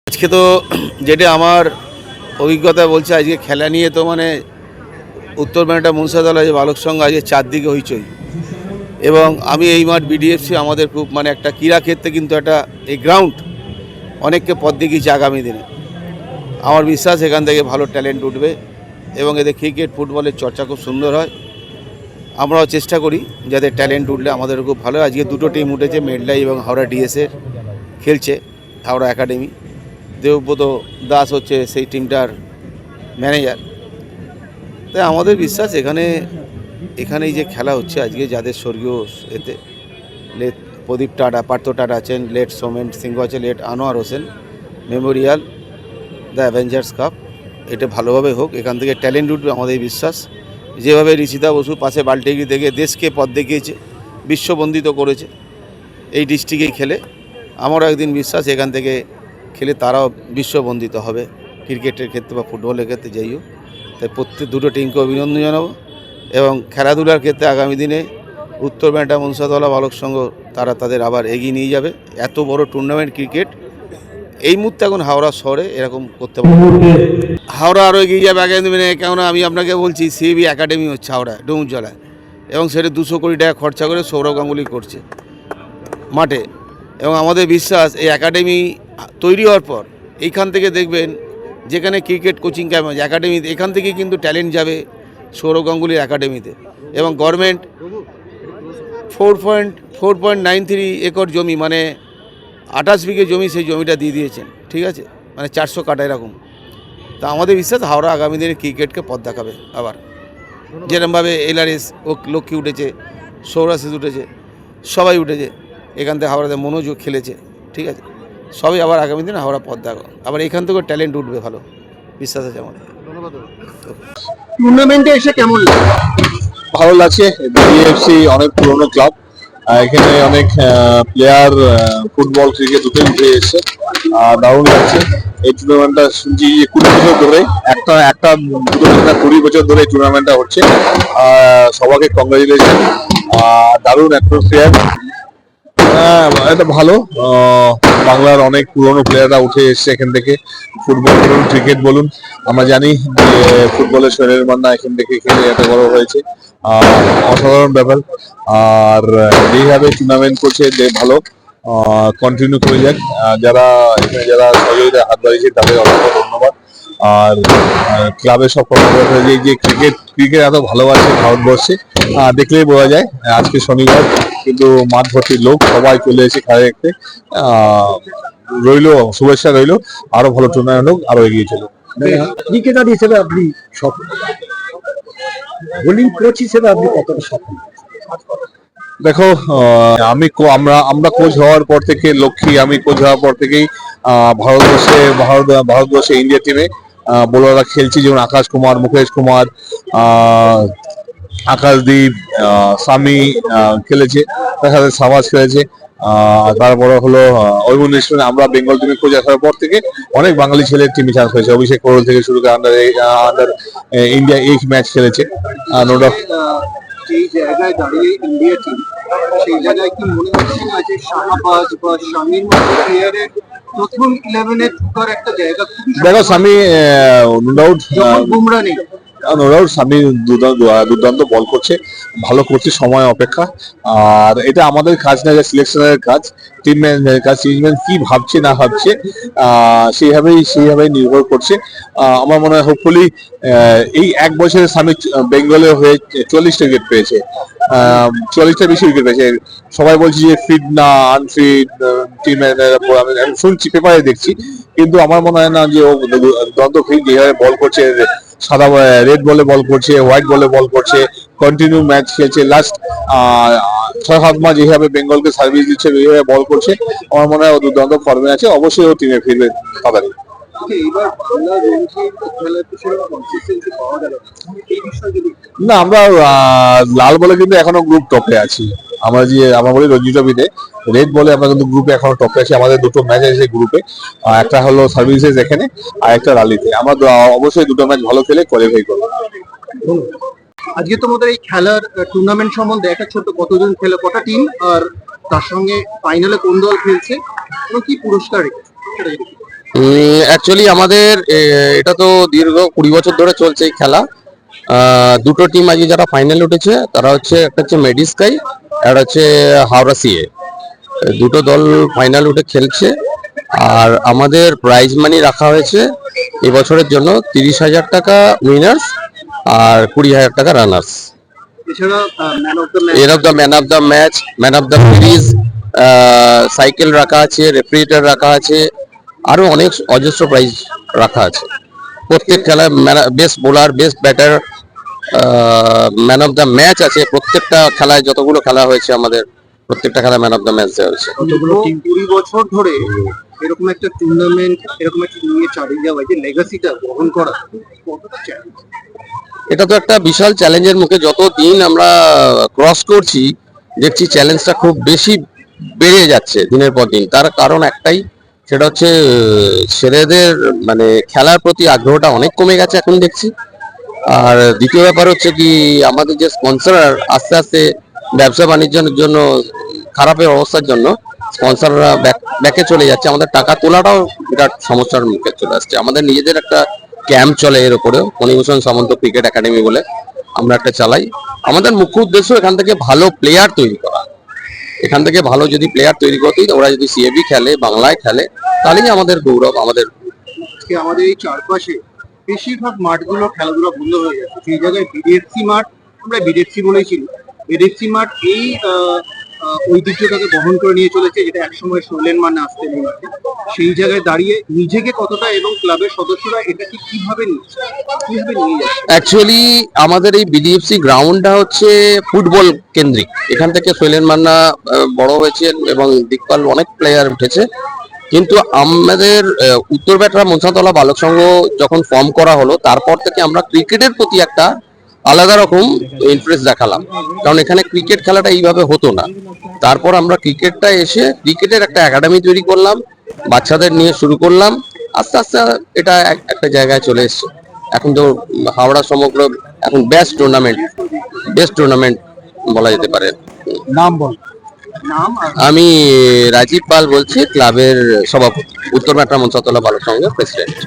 আজকে তো যেটা আমার অভিজ্ঞতা বলছে, আজকে খেলা নিয়ে তো মানে উত্তর ব্যান্ডা মুন্সাতলা যে বালক সংঘ আজকে চারদিকে হইচই। এবং আমি এই মাঠ বিডিএফসি আমাদের খুব মানে একটা ক্রীড়াক্ষেত্রে কিন্তু একটা এই গ্রাউন্ড অনেককে পথ দেখিয়েছে আগামী দিনে। আমার বিশ্বাস এখান থেকে ভালো ট্যালেন্ট উঠবে এবং এদের ক্রিকেট ফুটবলের চর্চা খুব সুন্দর হয়। আমরাও চেষ্টা করি যাতে ট্যালেন্ট উঠলে আমাদেরও খুব ভালো। আজকে দুটো টিম উঠেছে, মেডলাই এবং হাওড়া ডিএসের খেলছে, হাওড়া একাডেমি। দেবব্রত দাস হচ্ছে সেই টিমটার ম্যানেজার। তাই আমাদের বিশ্বাস এখানেই যে খেলা হচ্ছে আজকে, যাদের স্বর্গীয় এতে লেট প্রদীপ টাটা, পার্থ টাটা আছেন, লেট সোমেন সিংহ আছে, late Anwar Hossain memorial, the Avengers cup, এটা ভালোভাবে হোক। এখান থেকে ট্যালেন্ট উঠবে আমাদের বিশ্বাস। যেভাবে ঋষিতা বসু পাশে বাল্টিগি থেকে দেশকে পথ দেখিয়েছে, বিশ্ববন্দিত করেছে এই ডিস্ট্রিক্টেই খেলে, আমারও একদিন বিশ্বাস এখান থেকে খেলে তারাও বিশ্ববন্দিত হবে ক্রিকেটের ক্ষেত্রে বা ফুটবলের ক্ষেত্রে, যাই হোক। তাই প্রত্যেক দুটো টিমকে অভিনন্দন জানাবো এবং খেলাধুলার ক্ষেত্রে আগামী দিনে উত্তর ব্যান্ডা মুন্সাতলা বালক সংঘ তারা তাদের আবার এগিয়ে নিয়ে যাবে। এত বড় টুর্নামেন্ট ক্রিকেট এই মুহূর্তে এখন হাওড়া শহরে এরকম করতে পারে। হাওড়া আরও এগিয়ে যাবে আগামী দিনে, কেননা আমি আপনাকে বলছি সিএবি একাডেমি হচ্ছে হাওড়া ডুমুরজলায়, এবং সেটা 200 কোটি টাকা খরচা করে সৌরভ গাঙ্গুলি করছে মাঠে। এবং আমাদের বিশ্বাস এই একাডেমি তৈরি হওয়ার পর এইখান থেকে দেখবেন যেখানে ক্রিকেট কোচিং ক্যাম্প আছে একাডেমিতে, এখান থেকে কিন্তু ট্যালেন্ট যাবে সৌরভ গাঙ্গুলির একাডেমিতে। এবং গভর্নমেন্ট 4.93 একর জমি, মানে 28 বিঘে জমি, সেই জমিটা দিয়ে দিয়েছেন, ঠিক আছে, মানে 400 কাটা এরকম। তা আমাদের বিশ্বাস হাওড়া আগামী দিনে ক্রিকেটকে পথ দেখাবে আবার, যেরকমভাবে এলআরএস ও লক্ষ্মী উঠেছে, সৌরাশিস উঠেছে, সবাই উঠেছে এখান থেকে, হাওড়াতে মনোযোগ খেলেছে, ঠিক আছে, সবই আবার আগামী দিনে হাওড়া পথ দেখো আবার এখান থেকেও ট্যালেন্ট উঠবে, ভালো বিশ্বাস আছে আমাদের। ধন্যবাদ। টুর্নামেন্টে এসে কেমন লাগে? ভালো লাগছে। বিএফসি অনেক পুরনো ক্লাব, এখানে অনেক প্লেয়ার ফুটবল ক্রিকেট দুটোই উঠে এসেছে, দারুণ লাগছে। এই টুর্নামেন্টটা শুনছি 20 বছর ধরে, একটা দুটো 20 বছর ধরে এই টুর্নামেন্টটা হচ্ছে। সবাইকে কংগ্রাচুলেশন, দারুণ অ্যাটমসফিয়ার। এটা ভালো, বাংলার অনেক পুরনো প্লেয়াররা উঠে এসছে এখান থেকে, ফুটবল বলুন ক্রিকেট বলুন। আমরা জানি যে ফুটবলের সোহেল মান্না এখান থেকে খেলে এত বড় হয়েছে, অসাধারণ ব্যাপার। আর যেইভাবে টুর্নামেন্ট করছে ভালো, কন্টিনিউ করে যাক। যারা এখানে যারা সহযোগিতা হাত বাড়িয়েছে তাদের অসংখ্য ধন্যবাদ। আর ক্লাবের সব কর্মকর্তা যে ক্রিকেট এত ভালোবাসে ভারতবর্ষে, দেখলেই বোঝা যায়। আজকে শনিবার কিন্তু মাঠ ভর্তি লোক, সবাই চলে এসে খেলা দেখতে। রইলো শুভেচ্ছা, রইলো আরো ভালো টুর্নামেন্ট হোক, আরো এগিয়ে চলুক। ক্রিকেটার হিসেবে আপনি সফল, বোলিং কোচ হিসেবে আপনি কতটা সফল? দেখো, আমরা কোচ হওয়ার পর থেকে, আমি কোচ হওয়ার পর থেকেই ভারতবর্ষে ইন্ডিয়া টিমে বোলাররা খেলছি, যেমন আকাশ কুমার, মুকেশ কুমার, আকাশদীপ, সামি খেলেছে, তার সাথে সাবাস খেলেছে। তারপরে হলো ঐমুন্নেশ্বরে আমরা বেঙ্গল টিমে কোচ আসার পর থেকে অনেক বাঙালি ছেলের টিমে চান্স হয়েছে। অভিষেক কোরল থেকে শুরু করে আন্ডার ইন্ডিয়া 8 ম্যাচ খেলেছে। নো ডাউট যেই জায়গায় দাঁড়িয়ে ইন্ডিয়া টিম, সেই জায়গায় কি মনে হচ্ছে না যে শাহবাজ বা শামির মতো প্লেয়ারের প্রথম 11-এ ঢোকার একটা জায়গা? দেখো, সামি নো ডাউট, বুমরা নেই, সামি দুর্দান্ত বল করছে, ভালো করছে, সময় অপেক্ষা। আর এটা আমাদের কাজ না, সিলেকশনের কাজ, টিম ম্যানেজমেন্টের কাজ। টিম ম্যানেজ কি ভাবছে না ভাবছে সেইভাবেই নির্ভর করছে। আমার মনে হয় হোপফুলি এই 1 বছরে সামি বেঙ্গলে হয়ে 40টা উইকেট পেয়েছে, 40টা বেশি উইকেট পেয়েছে। সবাই বলছে যে ফিট না আনফিট, টিম আমি শুনছি, পেপারে দেখছি, কিন্তু আমার মনে হয় না যে ও দুর্দান্ত ফিট। যেভাবে বল করছে, সাদা রেড বলে বল করছে, হোয়াইট বলে বল করছে, কন্টিনিউ ম্যাচ খেলছে। লাস্ট 6-7 মাস যেভাবে বেঙ্গলকে সার্ভিস দিচ্ছে, এইভাবে বল করছে, আমার মনে হয় ও দুর্দান্ত ফর্মে আছে। অবশ্যই ও টিমে ফিরবে তাড়াতাড়ি। না, আমরা লাল বলে কিন্তু এখনো গ্রুপ টপে আছি। আমরা বলি রঞ্জি ট্রফিতে রেড বলে আমরা কিন্তু গ্রুপে এখনো টপে আছি। আমাদের দুটো ম্যাচ আছে গ্রুপে, একটা হলো সার্ভিসেস এখানে, আর একটা রালিতে। আমরা অবশ্যই দুটো ম্যাচ ভালো খেলে কোয়ালিফাই করবো। আজকে তোমাদের এই খেলার টুর্নামেন্ট সম্বন্ধে একটা ছোট, কতজন খেলে, কটা টিম, আর তার সঙ্গে ফাইনালে কোন দল খেলছে, কি পুরস্কার? অ্যাকচুয়ালি আমাদের এটা তো দীর্ঘ 20 বছর ধরে চলছে এই খেলা। দুটো টিম আজকে যারা ফাইনাল উঠেছে তারা হচ্ছে, একটা হচ্ছে মেডিস্কাই আর হচ্ছে হাওড়া সিএ। দুটো দল ফাইনাল উঠে খেলছে। আর আমাদের প্রাইজ মানি রাখা হয়েছে এবছরের জন্য 30,000 টাকা উইনার্স আর 20,000 টাকা রানার্স। এছাড়া ম্যান অফ দ্য এর of the man of the match, man of the series, cycle রাখা আছে, রেফ্রিজারেটর রাখা আছে, আরো অনেক অজস্র প্রাইজ রাখা আছে। প্রত্যেক খেলায় best bowler, best batter, man of the match আছে। প্রত্যেকটা খেলায় যতগুলো খেলা হয়েছে আমাদের প্রত্যেকটা খেলায় ম্যান অফ দ্য ম্যাচ দেওয়া হয়েছে। 20 বছর ধরে এরকম একটা টুর্নামেন্ট, এরকম একটা নিয়ে চালিয়ে যাওয়া, যে লেগাসিটা বহন করা কতটা চ্যালেঞ্জ? এটা তো একটা বিশাল চ্যালেঞ্জের মুখে যত দিন আমরা ক্রস করছি দেখছি চ্যালেঞ্জটা খুব বেশি বেড়ে যাচ্ছে দিনের পর দিন। তার কারণ একটাই, সেটা হচ্ছে ছেলেদের মানে খেলার প্রতি আগ্রহটা অনেক কমে গেছে এখন দেখছি। আর দ্বিতীয় ব্যাপার হচ্ছে কি, আমাদের যে স্পন্সর আস্তে আস্তে ব্যবসা বাণিজ্যের জন্য খারাপের অবস্থার জন্য স্পন্সররা ব্যাকে চলে যাচ্ছে। আমাদের টাকা তোলাটাও বিরাট সমস্যার মুখে চলে আসছে। আমাদের নিজেদের একটা ক্যাম্প চলে এর উপরেও, মণিভূষণ সামন্ত ক্রিকেট একাডেমি বলে আমরা একটা চালাই। আমাদের মুখ্য উদ্দেশ্য এখান থেকে ভালো প্লেয়ার তৈরি করা। এখান থেকে ভালো যদি প্লেয়ার তৈরি করতে, ওরা যদি সিএবি খেলে, বাংলায় খেলে, তাহলেই আমাদের গৌরব। আমাদের আজকে আমাদের এই চারপাশে বেশিরভাগ মাঠগুলো খেলাধুলা বন্ধ হয়ে যাচ্ছে। সেই জায়গায় বিডিএফসি মাঠ, আমরা বিডিএফসি বলেই চিনি, বিডিএফসি মাঠ এই ঐতিহ্যটাকে বহন করে নিয়ে চলেছে, যেটা একসময় শৈলেন মানে আসতেন এই মাঠে। সেই জায়গায় দাঁড়িয়ে নিজেকে কতটা এবং ক্লাবের সদস্যরা এটাকে কিভাবে নিচ্ছে, কিভাবে নিয়ে যাচ্ছে? অ্যাকচুয়ালি আমাদের এই বিডিএফসি গ্রাউন্ডটা হচ্ছে ফুটবল কেন্দ্রিক। এখান থেকে শৈলেন মান্না বড় হয়েছেন এবং দিকপাল অনেক প্লেয়ার উঠেছে। কিন্তু আমাদের উত্তর ব্যাটরা মনসাতলা বালক সংঘ যখন ফর্ম করা হলো, তারপর থেকে আমরা ক্রিকেটের প্রতি একটা আলাদা রকম ইন্টারেস্ট দেখালাম। কারণ এখানে ক্রিকেট খেলাটা এইভাবে হতো না। তারপর আমরা ক্রিকেটটা এসে ক্রিকেটের একটা একাডেমি তৈরি করলাম, বাচ্চাদের নিয়ে শুরু করলাম। আস্তে আস্তে এটা একটা জায়গায় চলে এসছে। এখন তো হাওড়া সমগ্র এখন বেস্ট টুর্নামেন্ট বলা যেতে পারে। নাম বল। নাম আর আমি রাজীব পাল বলছি, ক্লাবের সভাপতি, উত্তর মেট্রা মনসাতলা বালক সংঘের প্রেসিডেন্ট।